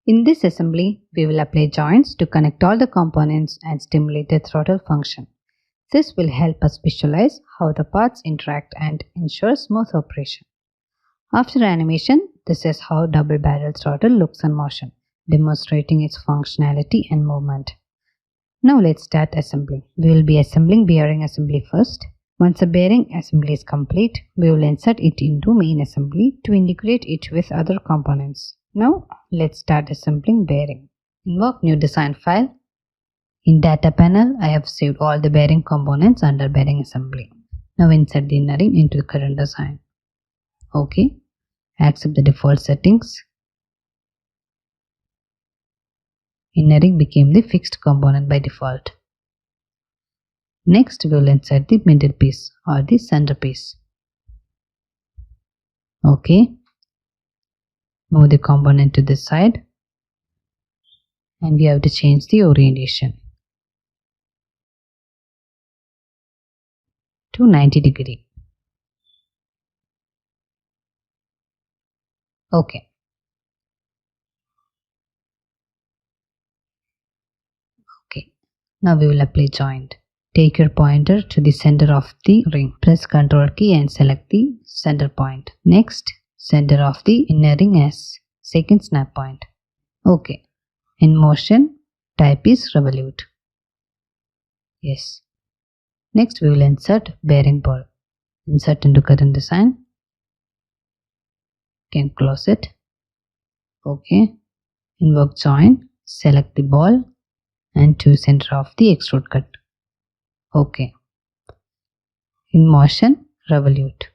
In this assembly, we will apply joints to connect all the components and stimulate the throttle function. This will help us visualize how the parts interact and ensure smooth operation. After animation, this is how double-barrel throttle looks in motion, demonstrating its functionality and movement. Now let's start assembly. We will be assembling bearing assembly first. Once the bearing assembly is complete, we will insert it into main assembly to integrate it with other components. Now let's start assembling bearing. Invoke new design file. In data panel, I have saved all the bearing components under bearing assembly. Now insert the inner ring into the current design. OK. Accept the default settings. Inner ring became the fixed component by default. Next, we will insert the middle piece or the center piece. OK. Move the component to this side and we have to change the orientation to 90 degree. OK. Now we will apply joint. Take your pointer to the center of the ring. Press Ctrl key and select the center point. Next, center of the inner ring as second snap point. OK. In motion, type is revolute. Yes. Next, we will insert bearing ball. Insert into current design. Can close it. OK. Invoke join. Select the ball and to center of the extrude cut. OK. In motion, revolute.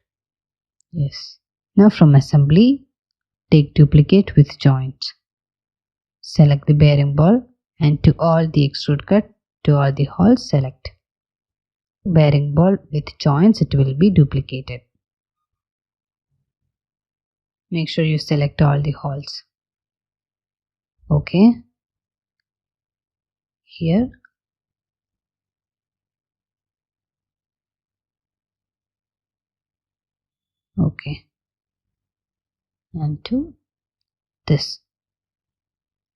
Yes. Now from assembly, take duplicate with joints. Select the bearing ball and to all the extrude cut, to all the holes select. Bearing ball with joints, it will be duplicated. Make sure you select all the holes. OK. Here. OK. And to this.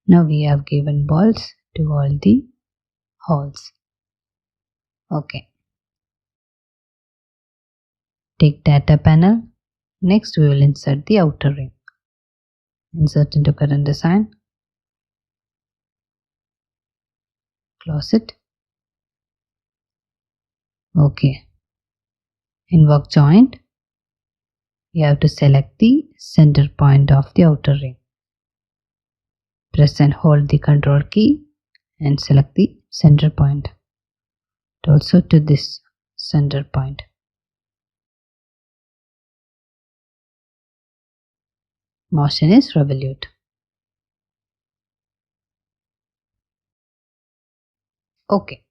Now we have given balls to all the holes. OK. Take data panel. Next we will insert the outer ring. Insert into current design. Close it. OK. Invoke joint. You have to select the center point of the outer ring. Press and hold the Ctrl key and select the center point. Also to this center point. Motion is revolute. OK.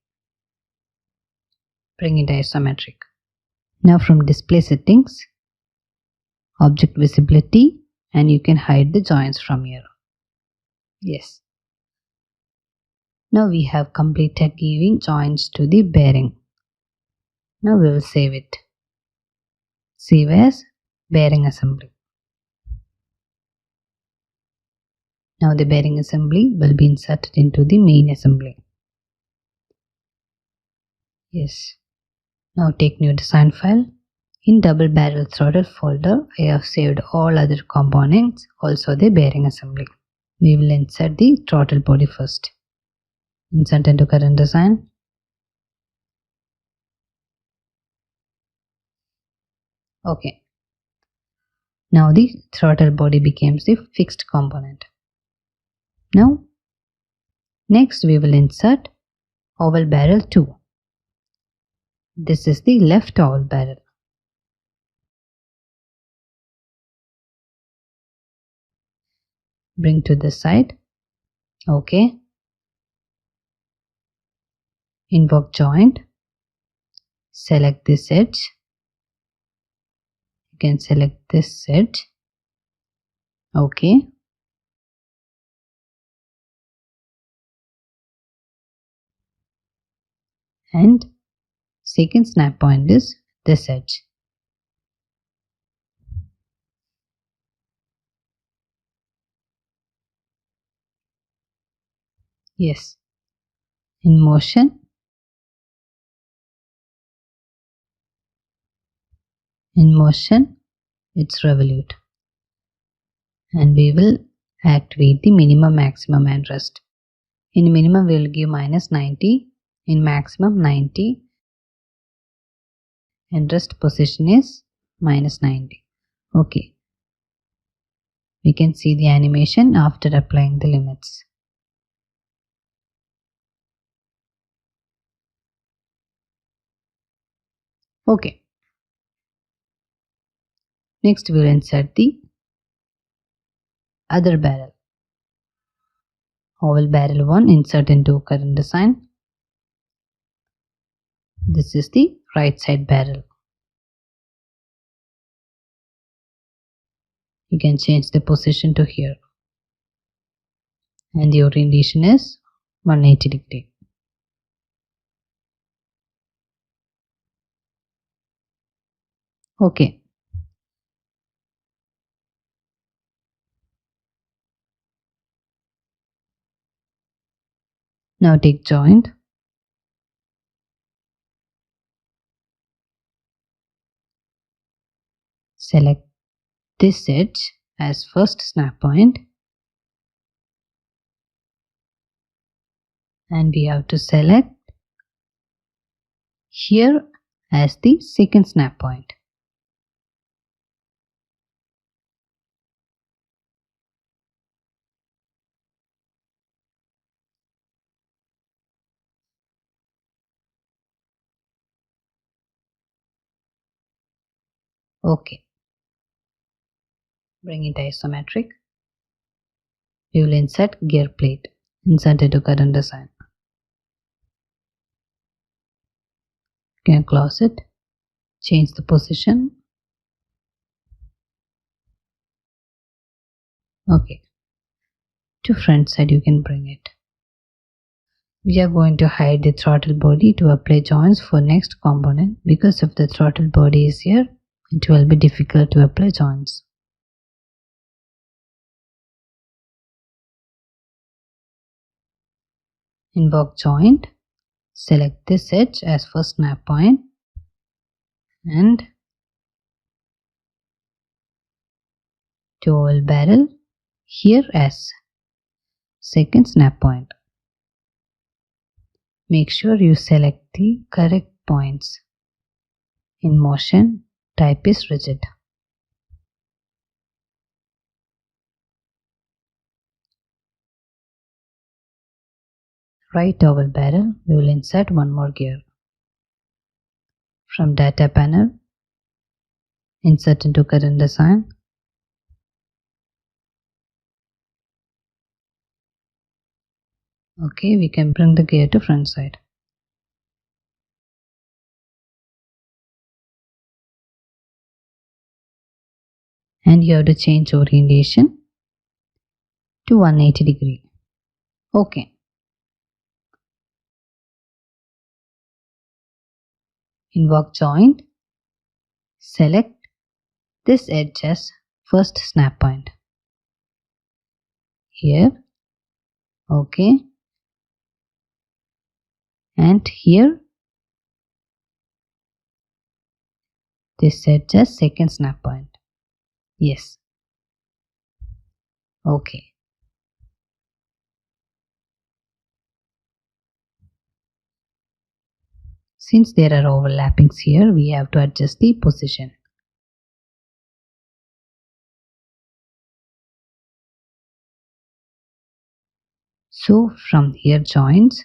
Bring it isometric. Now from display settings, object visibility, and you can hide the joints from here. Yes. Now we have completed giving joints to the bearing. Now we will save it. Save as bearing assembly. Now the bearing assembly will be inserted into the main assembly. Yes. Now take new design file. In double barrel throttle folder, I have saved all other components, also the bearing assembly. We will insert the throttle body first. Insert into current design. OK. Now the throttle body becomes the fixed component. Now, next we will insert oval barrel 2. This is the left oval barrel. Bring to the side. OK. Invoke joint. Select this edge. You can select this edge. OK. And second snap point is this edge. Yes. In motion, it's revolute. And we will activate the minimum, maximum and rest. In minimum we will give minus 90, in maximum 90, and rest position is minus 90. Okay. We can see the animation after applying the limits. Okay. Next we will insert the other barrel. Oval barrel 1 insert into current design. This is the right side barrel. You can change the position to here. And the orientation is 180 degree. Okay. Now take joint. Select this edge as first snap point. And we have to select here as the second snap point. Okay. Bring it isometric. We will insert gear plate. Insert it to current design. You can close it. Change the position. Okay. To front side you can bring it. We are going to hide the throttle body to apply joints for next component. Because if the throttle body is here, it will be difficult to apply joints. Invoke joint. Select this edge as first snap point and to oval barrel here as second snap point. Make sure you select the correct points. In motion, type is rigid. Right oval barrel, we will insert one more gear. From data panel, insert into current design. Okay, we can bring the gear to front side. And you have to change orientation to 180 degree. Okay. Invoke joint. Select this edge as first snap point. Here. Okay. And here. This edge as second snap point. Yes. Okay. Since there are overlappings here, we have to adjust the position. So from here joints,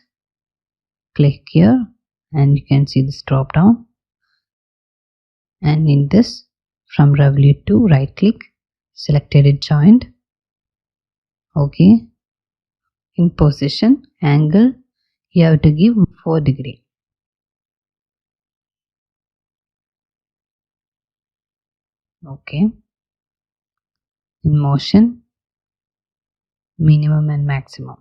click here and you can see this drop down. And in this, from revolute to right click, select edit joint. Okay. In position, angle, you have to give 4 degree. Okay. In motion, minimum and maximum.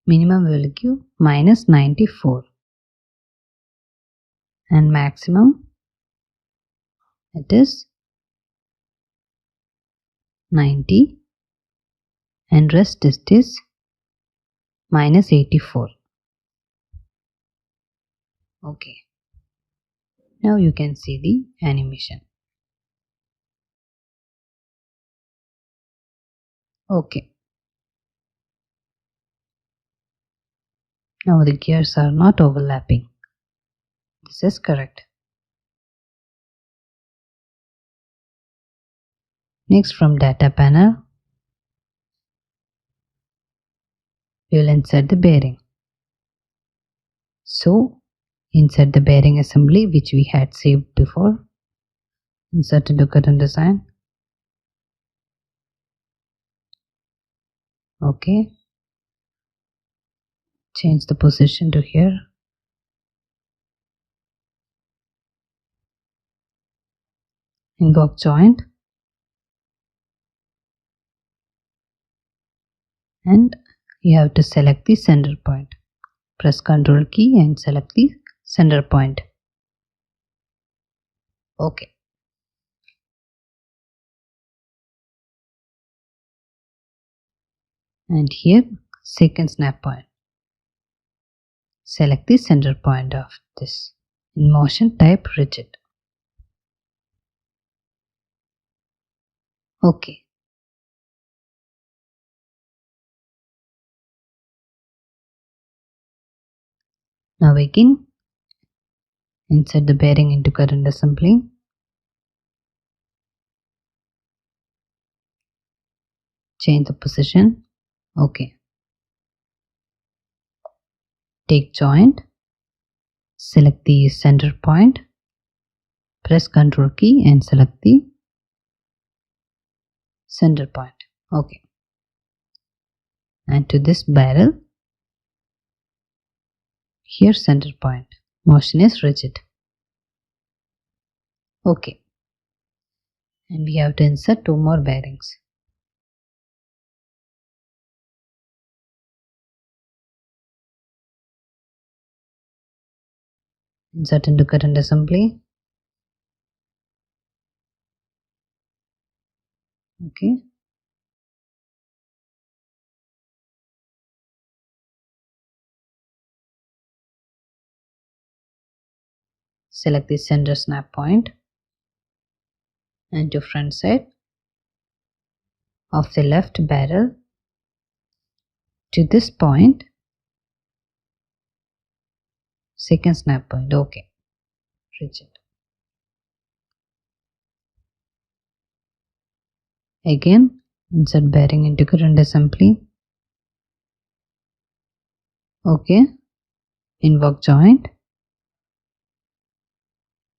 Minimum will give minus 94 and maximum it is 90 and rest test is -84. Okay, now you can see the animation. Okay, now the gears are not overlapping. This is correct. Next, from data panel, we will insert the bearing. So, insert the bearing assembly which we had saved before. Insert into current design. Okay. Change the position to here. Embark joint. And you have to select the center point. Press Ctrl key and select the center point. Okay. And here, second snap point. Select the center point of this. In motion, type rigid. Okay. Now again, insert the bearing into current assembly. Change the position. Okay. Take joint. Select the center point. Press Ctrl key and select the center point. Okay. And to this barrel, here center point. Motion is rigid. Okay. And we have to insert 2 more bearings. Insert into current assembly. Okay. Select the center snap point and to front side of the left barrel to this point, second snap point. Okay. Rigid. Again, insert bearing into current assembly. Okay. Invoke joint.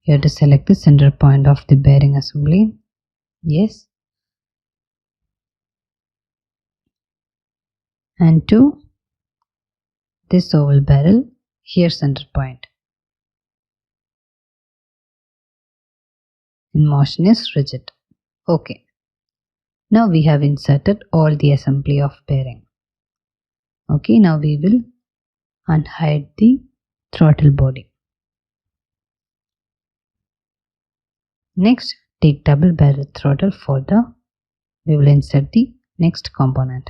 You have to select the center point of the bearing assembly. Yes. And to this oval barrel, here center point. In motion is rigid. Okay. Now we have inserted all the assembly of bearing. Okay, now we will unhide the throttle body. Next, take double barrel throttle for we will insert the next component.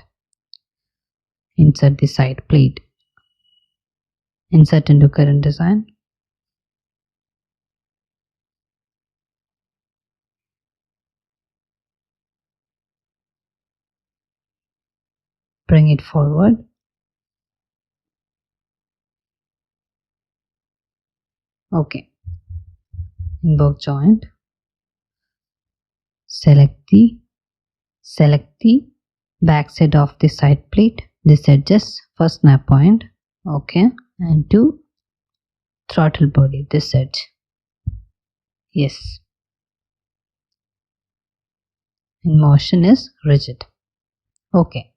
Insert the side plate. Insert into current design. Bring it forward. Okay. Invoke joint. Select the back side of the side plate. This edges first snap point. Okay. And to throttle body, this edge. Yes. In motion is rigid. Okay.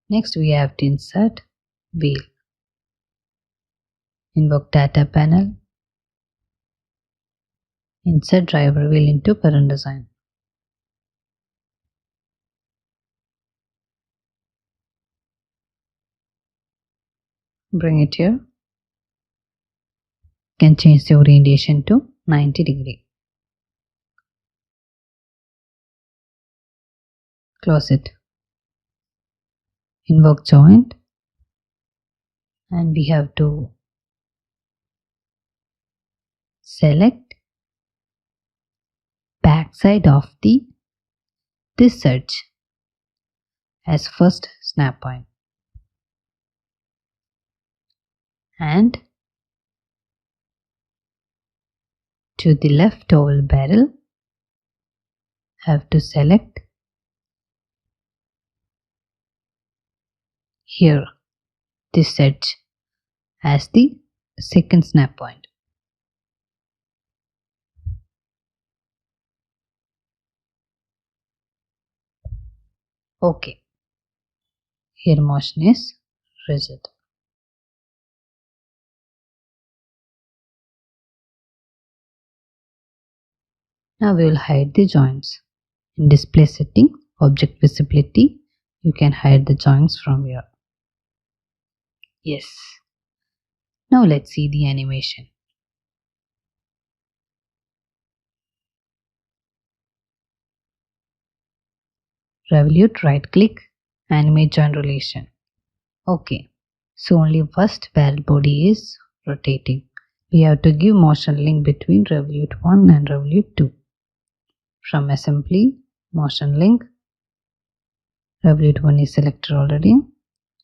Next we have to insert wheel. Invoke data panel. Insert driver wheel into current design. Bring it here. You can change the orientation to 90 degree. close it, invoke joint, and we have to select backside of this edge as first snap point, and to the left oval barrel have to select here this edge as the second snap point. Okay, here motion is rigid. Now we will hide the joints. In display setting, object visibility, you can hide the joints from here. Yes. Now let's see the animation. Revolute, right click, animate joint relation. Okay, so only first barrel body is rotating. We have to give motion link between revolute 1 and revolute 2. From assembly, motion link, revolute 1 is selected already,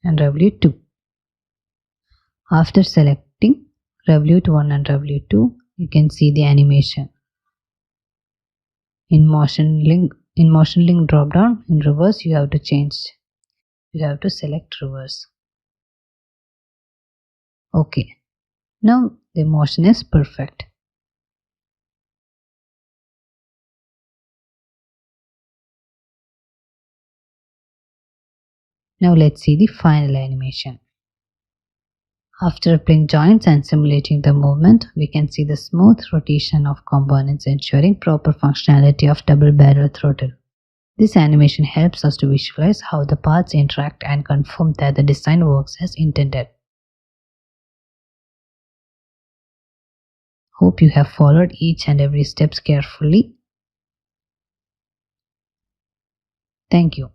and revolute 2. After selecting revolute 1 and revolute 2, you can see the animation. In motion link drop down, in reverse you have to change. You have to select reverse. Okay, now the motion is perfect. Now let's see the final animation. After applying joints and simulating the movement, we can see the smooth rotation of components ensuring proper functionality of double barrel throttle. This animation helps us to visualize how the parts interact and confirm that the design works as intended. Hope you have followed each and every steps carefully. Thank you.